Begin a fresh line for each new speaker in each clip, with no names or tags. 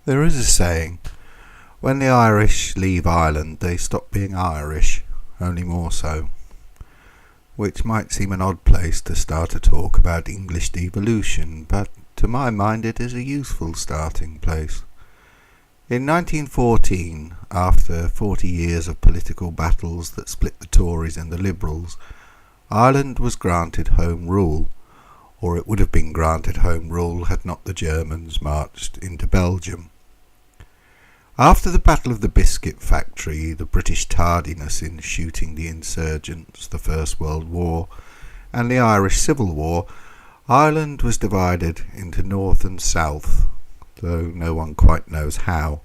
There is a saying, when the Irish leave Ireland they stop being Irish, only more so, which might seem an odd place to start a talk about English devolution, but to my mind it is a useful starting place. In 1914, after 40 years of political battles that split the Tories and the Liberals, Ireland was granted Home Rule, or it would have been granted Home Rule had not the Germans marched into Belgium. After the Battle of the Biscuit Factory, the British tardiness in shooting the insurgents, the First World War, and the Irish Civil War, Ireland was divided into North and South, though no one quite knows how.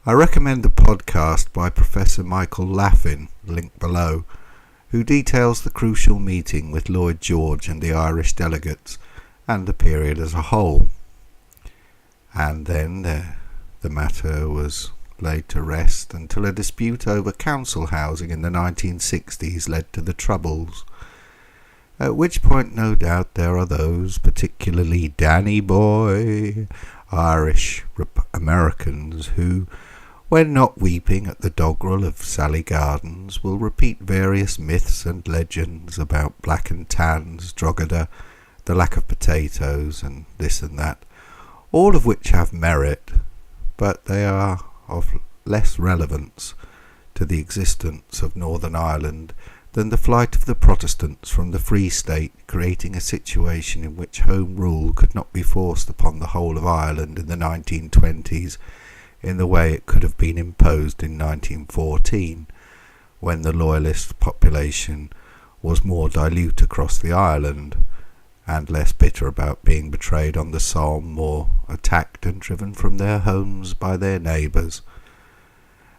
I recommend the podcast by Professor Michael Laffin, link below, who details the crucial meeting with Lloyd George and the Irish delegates, and the period as a whole. And then the matter was laid to rest until a dispute over council housing in the 1960s led to the Troubles, at which point no doubt there are those, particularly Danny Boy, Irish Americans, who, when not weeping at the doggerel of Sally Gardens, will repeat various myths and legends about black and tans, Drogheda, the lack of potatoes, and this and that, all of which have merit, but they are of less relevance to the existence of Northern Ireland than the flight of the Protestants from the Free State, creating a situation in which Home Rule could not be forced upon the whole of Ireland in the 1920s in the way it could have been imposed in 1914, when the Loyalist population was more dilute across the island, and less bitter about being betrayed on the Somme or attacked and driven from their homes by their neighbours.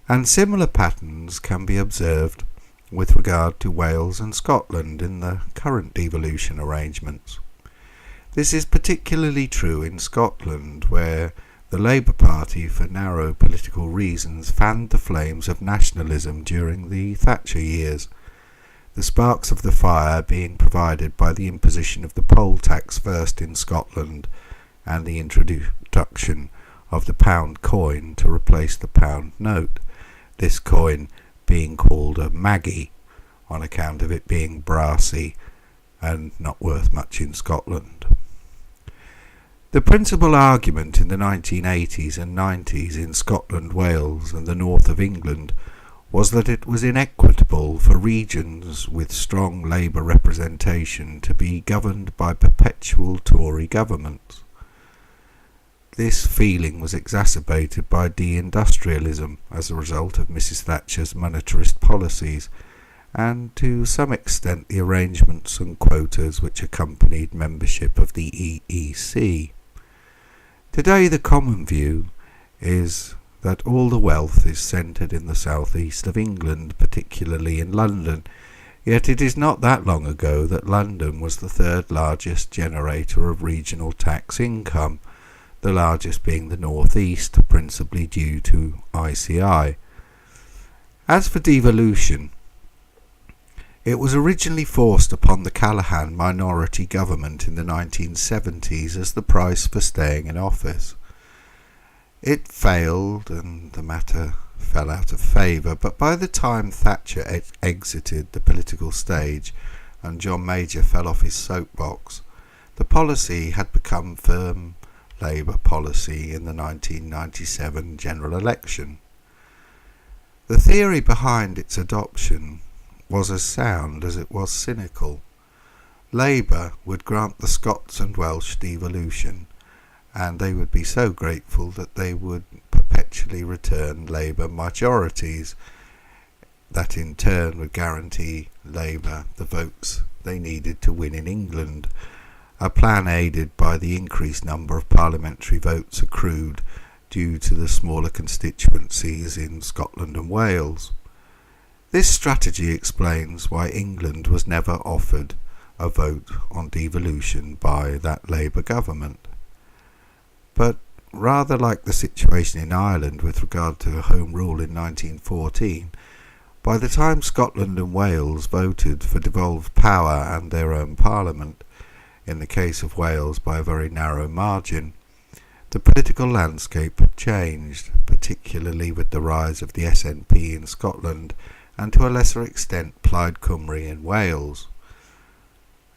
And similar patterns can be observed with regard to Wales and Scotland in the current devolution arrangements. This is particularly true in Scotland, where the Labour Party, for narrow political reasons, fanned the flames of nationalism during the Thatcher years, the sparks of the fire being provided by the imposition of the poll tax first in Scotland and the introduction of the pound coin to replace the pound note, this coin being called a Maggie on account of it being brassy and not worth much in Scotland. The principal argument in the 1980s and 90s in Scotland, Wales and the north of England was that it was inequitable for regions with strong Labour representation to be governed by perpetual Tory governments. This feeling was exacerbated by deindustrialism as a result of Mrs. Thatcher's monetarist policies, and to some extent the arrangements and quotas which accompanied membership of the EEC. Today the common view is that all the wealth is centred in the southeast of England, particularly in London, yet it is not that long ago that London was the third largest generator of regional tax income, the largest being the northeast, principally due to ICI. As for devolution, it was originally forced upon the Callaghan minority government in the 1970s as the price for staying in office. It failed and the matter fell out of favour, but by the time Thatcher exited the political stage and John Major fell off his soapbox, the policy had become firm Labour policy in the 1997 general election. The theory behind its adoption was as sound as it was cynical. Labour would grant the Scots and Welsh devolution, and they would be so grateful that they would perpetually return Labour majorities, that in turn would guarantee Labour the votes they needed to win in England, a plan aided by the increased number of parliamentary votes accrued due to the smaller constituencies in Scotland and Wales. This strategy explains why England was never offered a vote on devolution by that Labour government. But rather like the situation in Ireland with regard to Home Rule in 1914, by the time Scotland and Wales voted for devolved power and their own parliament, in the case of Wales by a very narrow margin, the political landscape had changed, particularly with the rise of the SNP in Scotland and to a lesser extent Plaid Cymru in Wales.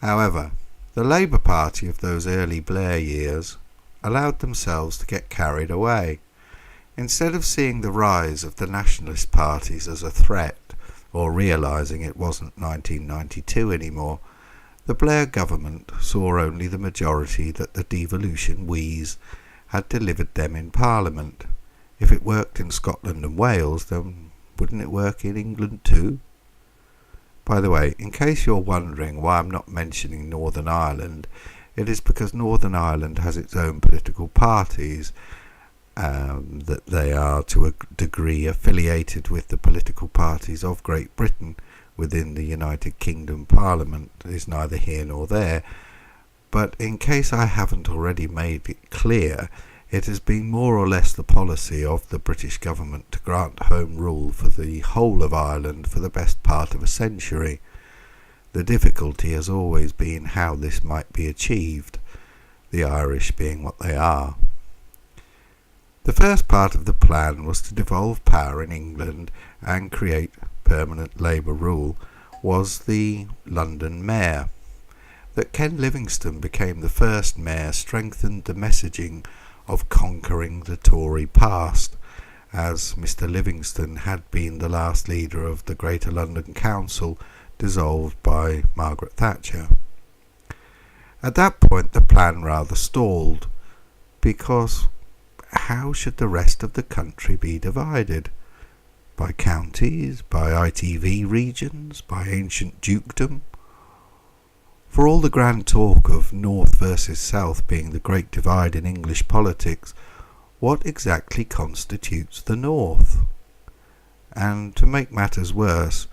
However, the Labour Party of those early Blair years allowed themselves to get carried away. Instead of seeing the rise of the nationalist parties as a threat, or realising it wasn't 1992 anymore, the Blair government saw only the majority that the devolution wheeze had delivered them in Parliament. If it worked in Scotland and Wales, then wouldn't it work in England too? By the way, in case you're wondering why I'm not mentioning Northern Ireland, it is because Northern Ireland has its own political parties, that they are to a degree affiliated with the political parties of Great Britain within the United Kingdom Parliament. Is neither here nor there, but in case I haven't already made it clear, it has been more or less the policy of the British government to grant Home Rule for the whole of Ireland for the best part of a century. The difficulty has always been how this might be achieved, the Irish being what they are. The first part of the plan was to devolve power in England and create permanent Labour rule was the London Mayor. That Ken Livingstone became the first mayor strengthened the messaging of conquering the Tory past, as Mr. Livingstone had been the last leader of the Greater London Council, dissolved by Margaret Thatcher. At that point the plan rather stalled, because how should the rest of the country be divided? By counties, by ITV regions, by ancient dukedom? For all the grand talk of North versus South being the great divide in English politics, what exactly constitutes the North? And to make matters worse,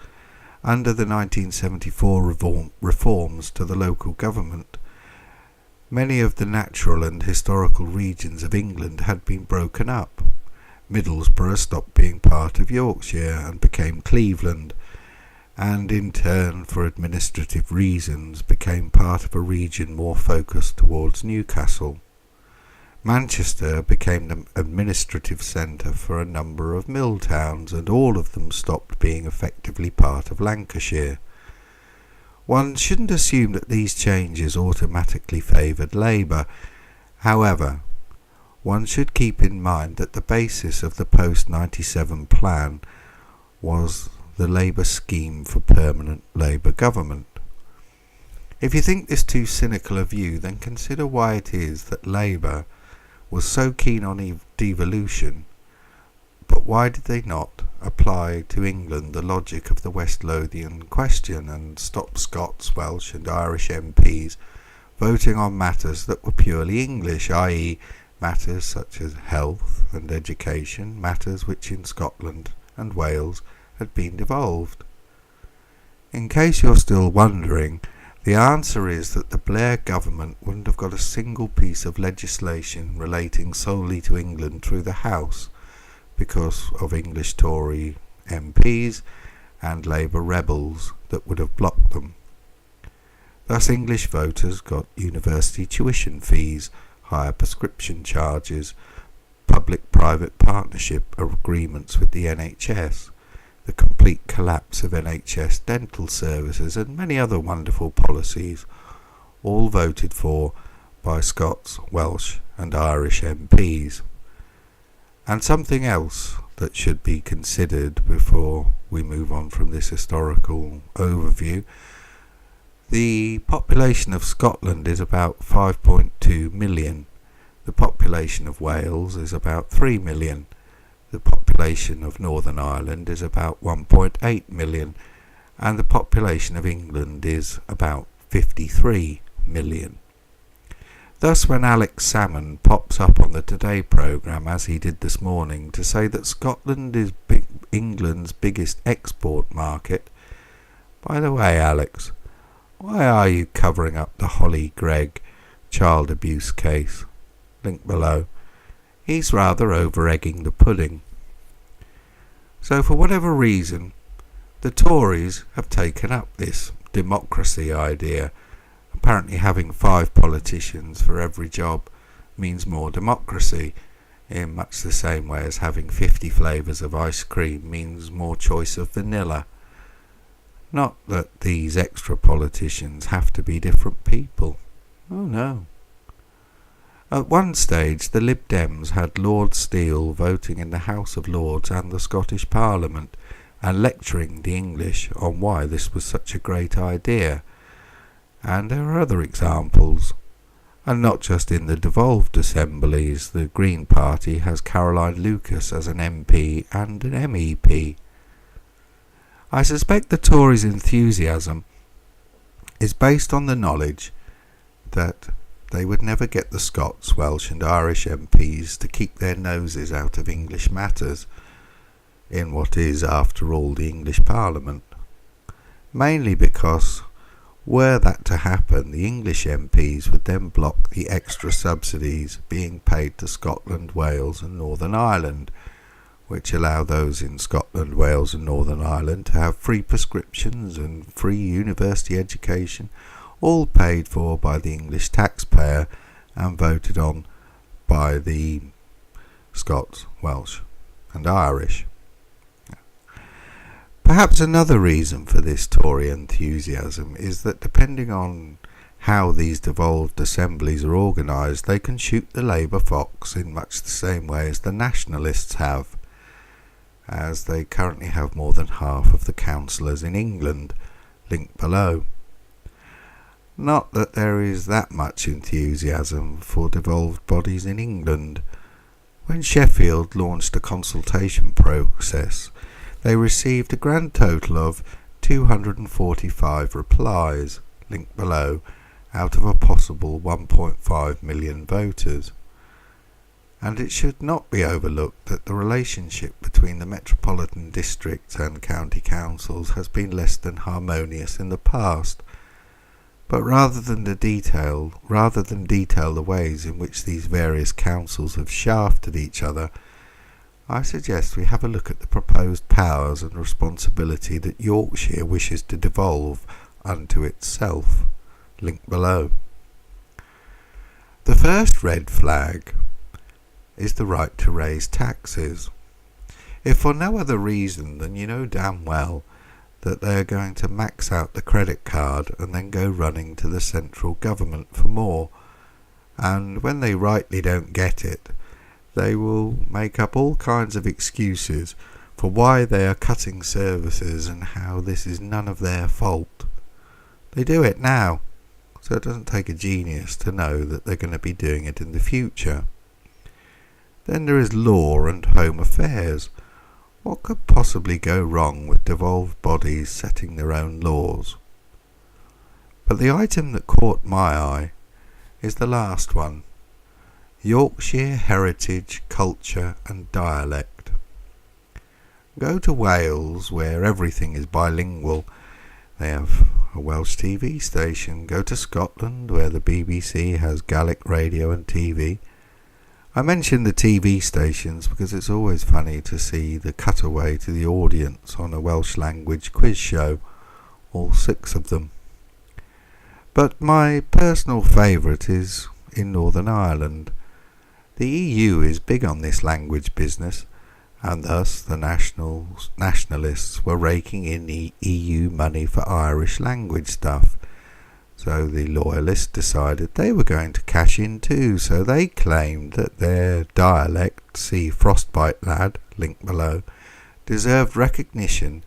under the 1974 reforms to the local government, many of the natural and historical regions of England had been broken up. Middlesbrough stopped being part of Yorkshire and became Cleveland, and in turn, for administrative reasons, became part of a region more focused towards Newcastle. Manchester became the administrative centre for a number of mill towns, and all of them stopped being effectively part of Lancashire. One shouldn't assume that these changes automatically favoured Labour. However, one should keep in mind that the basis of the post-97 plan was the Labour scheme for permanent Labour government. If you think this too cynical a view, then consider why it is that Labour was so keen on devolution, but why did they not apply to England the logic of the West Lothian question and stop Scots, Welsh and Irish MPs voting on matters that were purely English, i.e. matters such as health and education, matters which in Scotland and Wales had been devolved? In case you're still wondering, the answer is that the Blair government wouldn't have got a single piece of legislation relating solely to England through the House, because of English Tory MPs and Labour rebels that would have blocked them. Thus English voters got university tuition fees, higher prescription charges, public-private partnership agreements with the NHS, the complete collapse of NHS dental services and many other wonderful policies, all voted for by Scots, Welsh and Irish MPs. And something else that should be considered before we move on from this historical overview. The population of Scotland is about 5.2 million. The population of Wales is about 3 million. The population of Northern Ireland is about 1.8 million. And the population of England is about 53 million. Thus, when Alex Salmon pops up on the Today programme, as he did this morning, to say that Scotland is England's biggest export market, by the way, Alex, why are you covering up the Holly Gregg child abuse case? Link below. He's rather over-egging the pudding. So for whatever reason, the Tories have taken up this democracy idea, apparently having 5 politicians for every job means more democracy, in much the same way as having 50 flavours of ice cream means more choice of vanilla. Not that these extra politicians have to be different people. Oh no. At one stage, the Lib Dems had Lord Steele voting in the House of Lords and the Scottish Parliament and lecturing the English on why this was such a great idea. And there are other examples. And not just in the devolved assemblies. The Green Party has Caroline Lucas as an MP and an MEP. I suspect the Tories' enthusiasm is based on the knowledge that they would never get the Scots, Welsh and Irish MPs to keep their noses out of English matters in what is, after all, the English Parliament. Mainly because, were that to happen, the English MPs would then block the extra subsidies being paid to Scotland, Wales and Northern Ireland, which allow those in Scotland, Wales and Northern Ireland to have free prescriptions and free university education, all paid for by the English taxpayer and voted on by the Scots, Welsh and Irish. Perhaps another reason for this Tory enthusiasm is that depending on how these devolved assemblies are organised, they can shoot the Labour fox in much the same way as the Nationalists have, as they currently have more than half of the councillors in England, linked below. Not that there is that much enthusiasm for devolved bodies in England. When Sheffield launched a consultation process, they received a grand total of 245 replies, linked below, out of a possible 1.5 million voters. And it should not be overlooked that the relationship between the metropolitan districts and county councils has been less than harmonious in the past. But rather than detail the ways in which these various councils have shafted each other, I suggest we have a look at the proposed powers and responsibility that Yorkshire wishes to devolve unto itself, linked below. The first red flag is the right to raise taxes, if for no other reason than you know damn well that they are going to max out the credit card and then go running to the central government for more, and when they rightly don't get it, they will make up all kinds of excuses for why they are cutting services and how this is none of their fault. They do it now, so it doesn't take a genius to know that they're going to be doing it in the future. Then there is law and home affairs. What could possibly go wrong with devolved bodies setting their own laws? But the item that caught my eye is the last one. Yorkshire heritage, culture and dialect. Go to Wales, where everything is bilingual. They have a Welsh TV station. Go to Scotland, where the BBC has Gaelic radio and TV. I mention the TV stations because it's always funny to see the cutaway to the audience on a Welsh language quiz show, all 6 of them. But my personal favourite is in Northern Ireland. The EU is big on this language business, and thus the nationalists were raking in the EU money for Irish language stuff. So the loyalists decided they were going to cash in too, so they claimed that their dialect, see Frostbite Lad, linked below, deserved recognition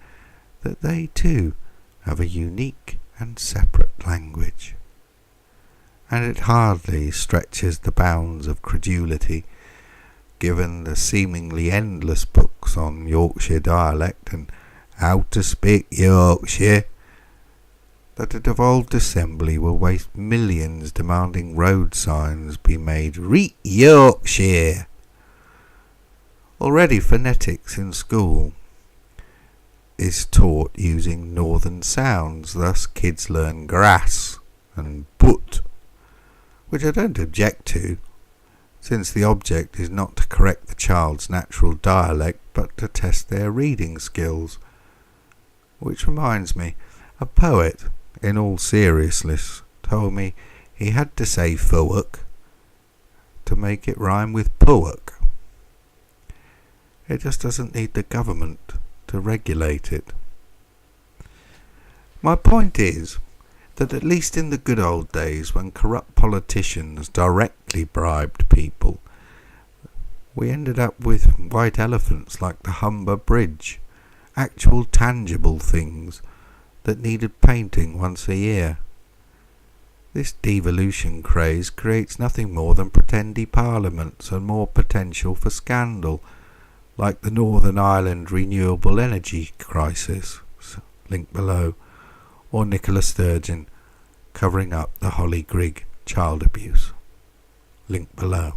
that they too have a unique and separate language. And it hardly stretches the bounds of credulity, given the seemingly endless books on Yorkshire dialect and how to speak Yorkshire, that a devolved assembly will waste millions demanding road signs be made "Read Yorkshire." Already phonetics in school is taught using northern sounds, thus kids learn grass and but, which I don't object to, since the object is not to correct the child's natural dialect but to test their reading skills. Which reminds me, a poet, in all seriousness, told me he had to say "Fowk" to make it rhyme with Púic. It just doesn't need the government to regulate it. My point is that at least in the good old days when corrupt politicians directly bribed people, we ended up with white elephants like the Humber Bridge, actual tangible things that needed painting once a year. This devolution craze creates nothing more than pretendy parliaments and more potential for scandal, like the Northern Ireland renewable energy crisis, link below, or Nicola Sturgeon covering up the Holly Grigg child abuse, link below.